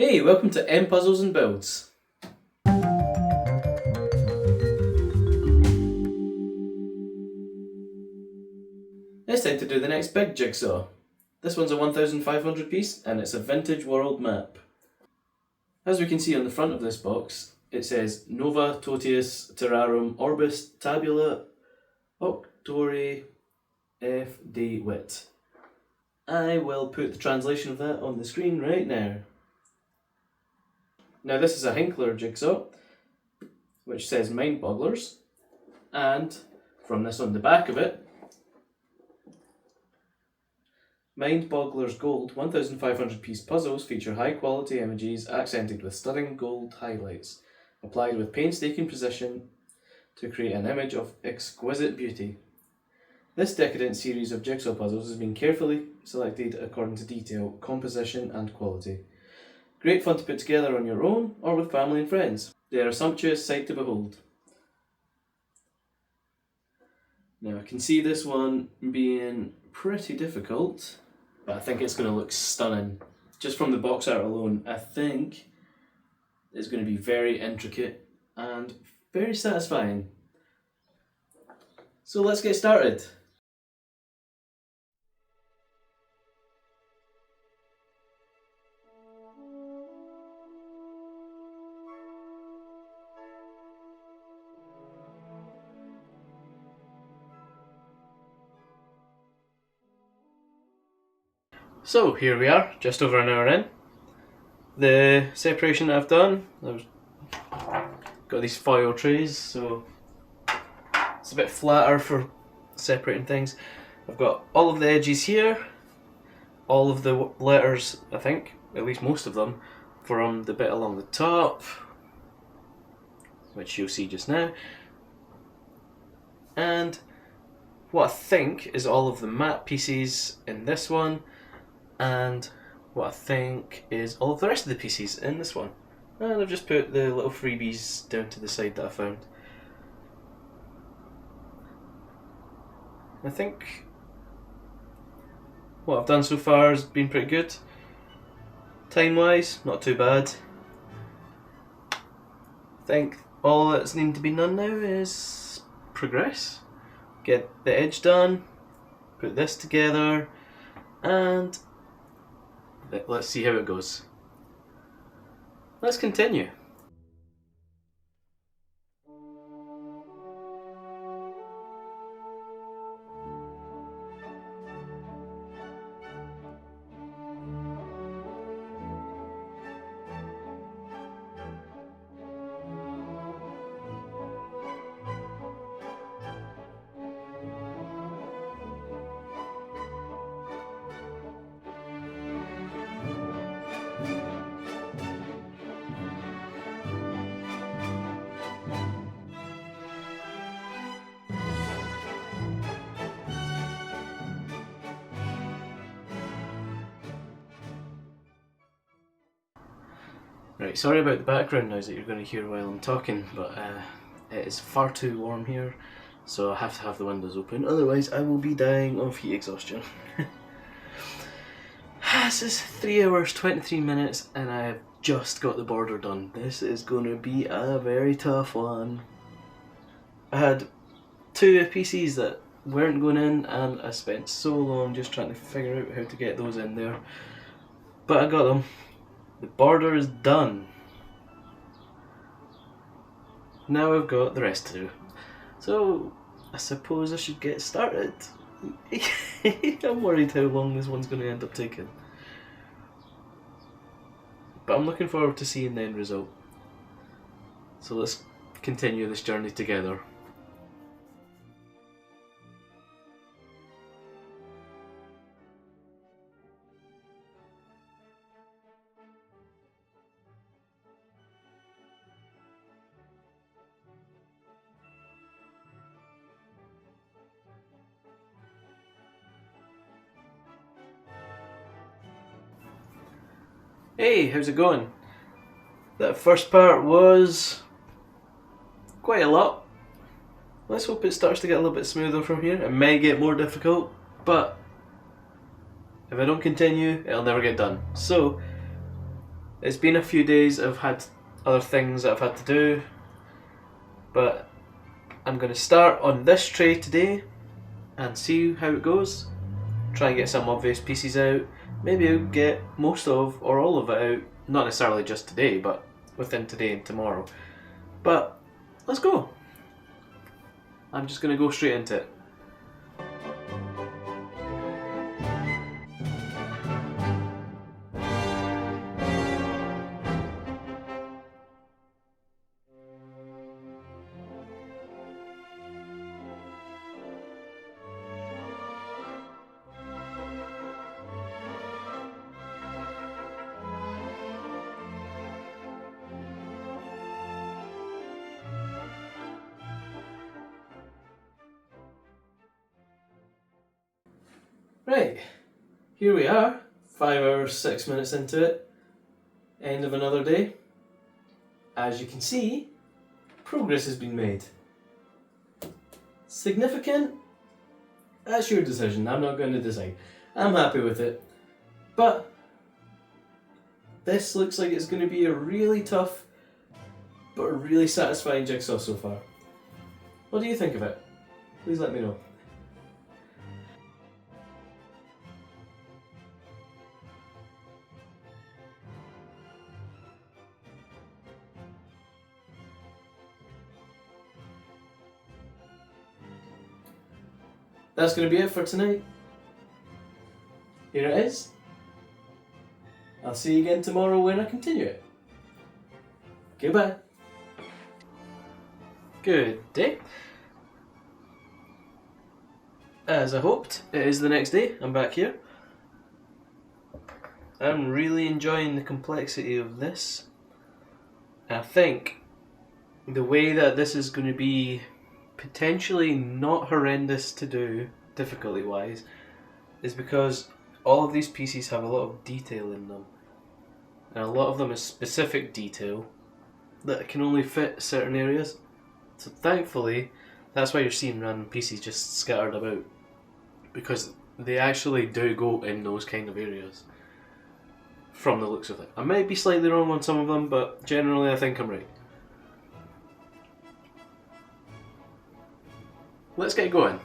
Hey, welcome to M Puzzles and Builds. It's time to do the next big jigsaw. This one's a 1500 piece and it's a vintage world map. As we can see on the front of this box, it says Nova Totius Terrarum Orbis Tabula Octori F de Wit. I will put the translation of that on the screen right now. Now this is a Hinkler jigsaw, which says Mind Bogglers, and from this on the back of it, Mind Bogglers Gold 1500 piece puzzles feature high quality images accented with stunning gold highlights, applied with painstaking precision to create an image of exquisite beauty. This decadent series of jigsaw puzzles has been carefully selected according to detail, composition and quality. Great fun to put together on your own or with family and friends. They are a sumptuous sight to behold. Now I can see this one being pretty difficult, but I think it's going to look stunning. Just from the box art alone, I think it's going to be very intricate and very satisfying. So let's get started. So here we are, just over an hour in. The separation I've done, I've got these foil trays, so it's a bit flatter for separating things. I've got all of the edges here, all of the letters, I think, at least most of them, from the bit along the top, which you'll see just now, and what I think is all of the matte pieces in this one, and what I think is all of the rest of the pieces in this one. And I've just put the little freebies down to the side that I found. I think what I've done so far has been pretty good. Time wise, not too bad. I think all that's needing to be done now is progress. Get the edge done, put this together, and let's see how it goes. Let's continue. Right, sorry about the background noise that you're going to hear while I'm talking, but it is far too warm here, so I have to have the windows open, otherwise I will be dying of heat exhaustion. This is 3 hours 23 minutes and I have just got the border done. This is going to be a very tough one. I had two pieces that weren't going in and I spent so long just trying to figure out how to get those in there, but I got them. The border is done. Now I've got the rest to do. So I suppose I should get started. I'm worried how long this one's going to end up taking. But I'm looking forward to seeing the end result. So let's continue this journey together. Hey, how's it going? That first part was quite a lot. Let's hope it starts to get a little bit smoother from here. It may get more difficult, but if I don't continue, it'll never get done. So, It's been a few days. I've had other things that I've had to do, but I'm going to start on this tray today and see how it goes. Try and get some obvious pieces out. Maybe I'll get most of or all of it out. Not necessarily just today, but within today and tomorrow. But let's go. I'm just going to go straight into it. Right, here we are, 5 hours, 6 minutes into it, end of another day. As you can see, progress has been made. Significant? That's your decision, I'm not going to decide. I'm happy with it. But this looks like it's going to be a really tough, but a really satisfying jigsaw so far. What do you think of it? Please let me know. That's going to be it for tonight. Here it is. I'll see you again tomorrow when I continue it. Goodbye. Good day. As I hoped, it is the next day. I'm back here. I'm really enjoying the complexity of this. I think the way that this is going to be potentially not horrendous to do, difficulty wise, is because all of these pieces have a lot of detail in them. And a lot of them is specific detail that can only fit certain areas. So thankfully, that's why you're seeing random pieces just scattered about. Because they actually do go in those kind of areas. From the looks of it. I might be slightly wrong on some of them, but generally I think I'm right. Let's get going.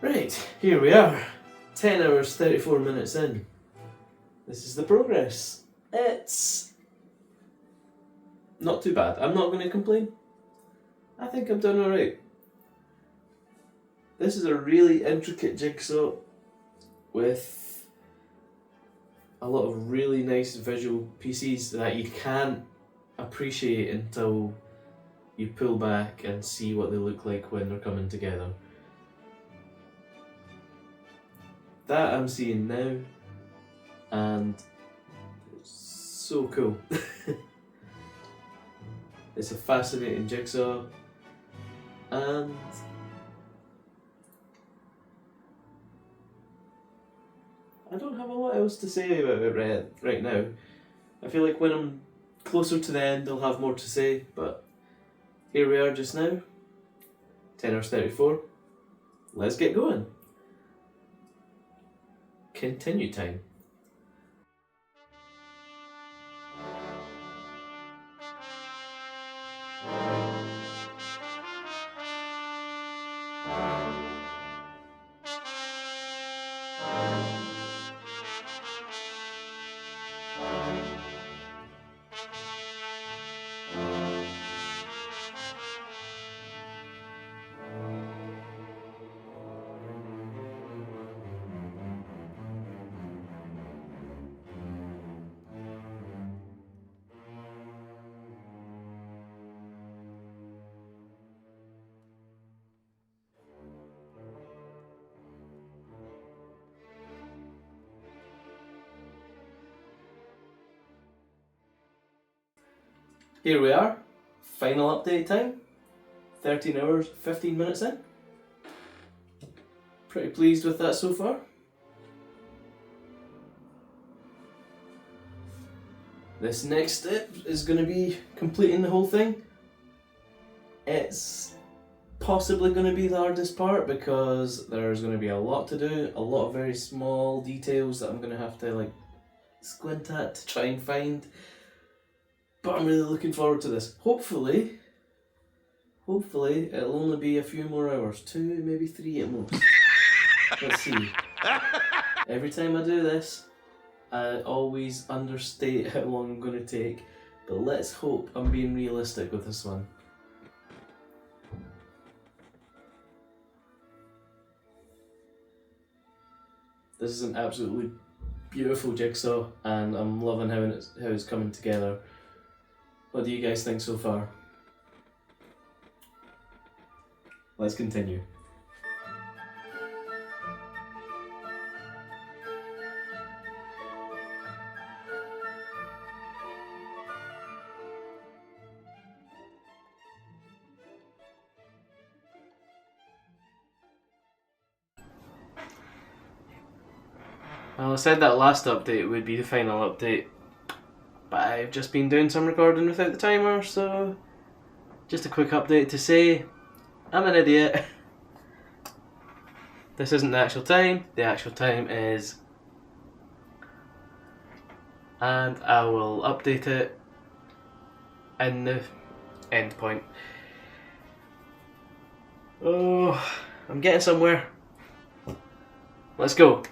Right, here we are. 10 hours, 34 minutes in. This is the progress. It's not too bad. I'm not going to complain. I think I'm doing alright. This is a really intricate jigsaw with a lot of really nice visual pieces that you can't appreciate until you pull back and see what they look like when they're coming together. That I'm seeing now, and it's so cool. It's a fascinating jigsaw, and don't have a lot else to say about it right now. I feel like when I'm closer to the end, I'll have more to say, but here we are just now. 10 hours 34. Let's get going. Continue time. Here we are, final update time, 13 hours, 15 minutes in. Pretty pleased with that so far. This next step is going to be completing the whole thing. It's possibly going to be the hardest part because there's going to be a lot to do, a lot of very small details that I'm going to have to like squint at to try and find. But I'm really looking forward to this. Hopefully it'll only be a few more hours, 2, maybe 3 at most. Let's see. Every time I do this, I always understate how long I'm going to take, but let's hope I'm being realistic with this one. This is an absolutely beautiful jigsaw, and I'm loving how it's coming together. What do you guys think so far? Let's continue. Well, I said that last update would be the final update, but I've just been doing some recording without the timer, so just a quick update to say I'm an idiot. This isn't the actual time is, and I will update it in the end point. Oh, I'm getting somewhere. Let's go.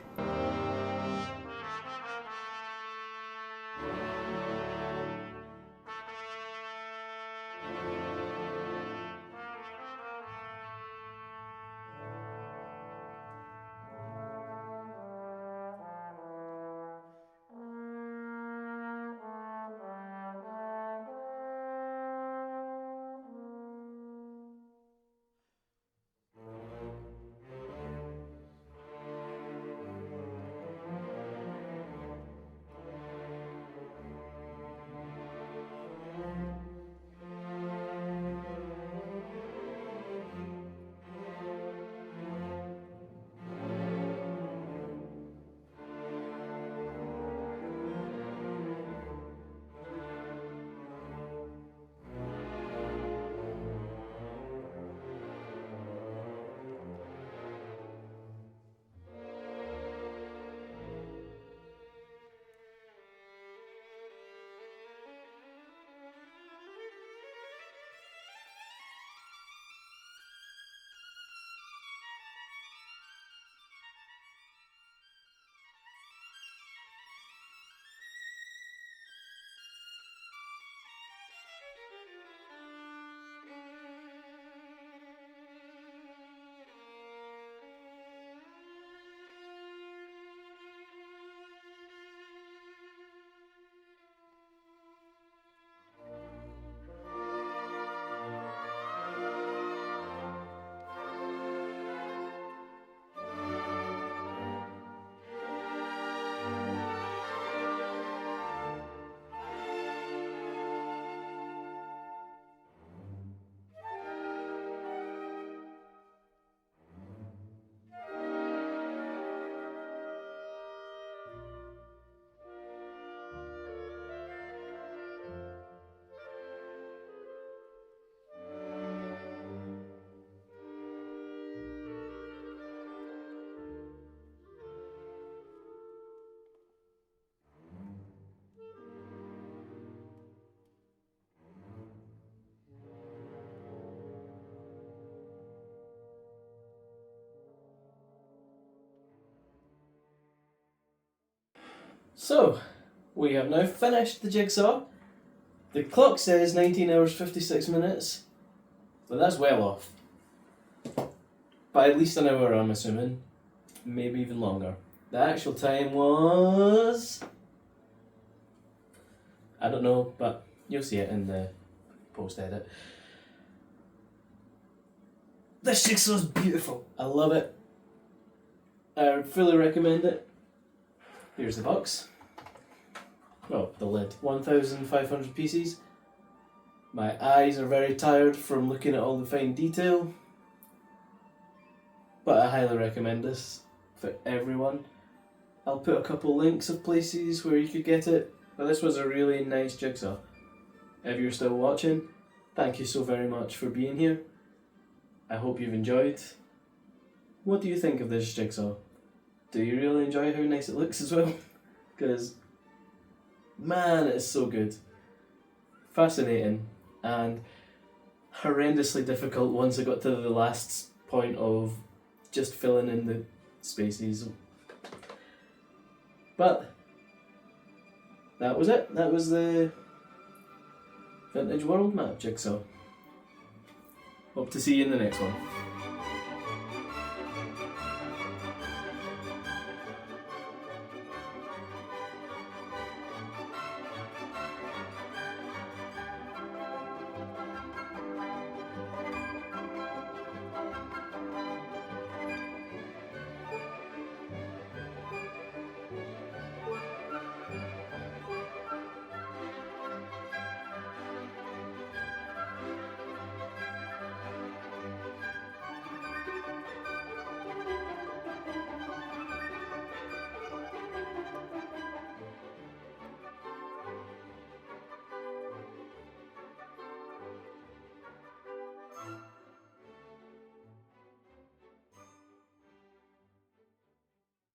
So, we have now finished the jigsaw. The clock says 19 hours 56 minutes, but that's well off. By at least an hour, I'm assuming. Maybe even longer. The actual time was... I don't know, but you'll see it in the post-edit. This jigsaw's beautiful. I love it. I fully recommend it. Here's the box. Well, the lid. 1,500 pieces. My eyes are very tired from looking at all the fine detail. But I highly recommend this for everyone. I'll put a couple links of places where you could get it. But this was a really nice jigsaw. If you're still watching, thank you so very much for being here. I hope you've enjoyed. What do you think of this jigsaw? Do you really enjoy how nice it looks as well? Because, man, it's so good. Fascinating and horrendously difficult once I got to the last point of just filling in the spaces. But that was it. That was the Vintage World Map jigsaw. Hope to see you in the next one.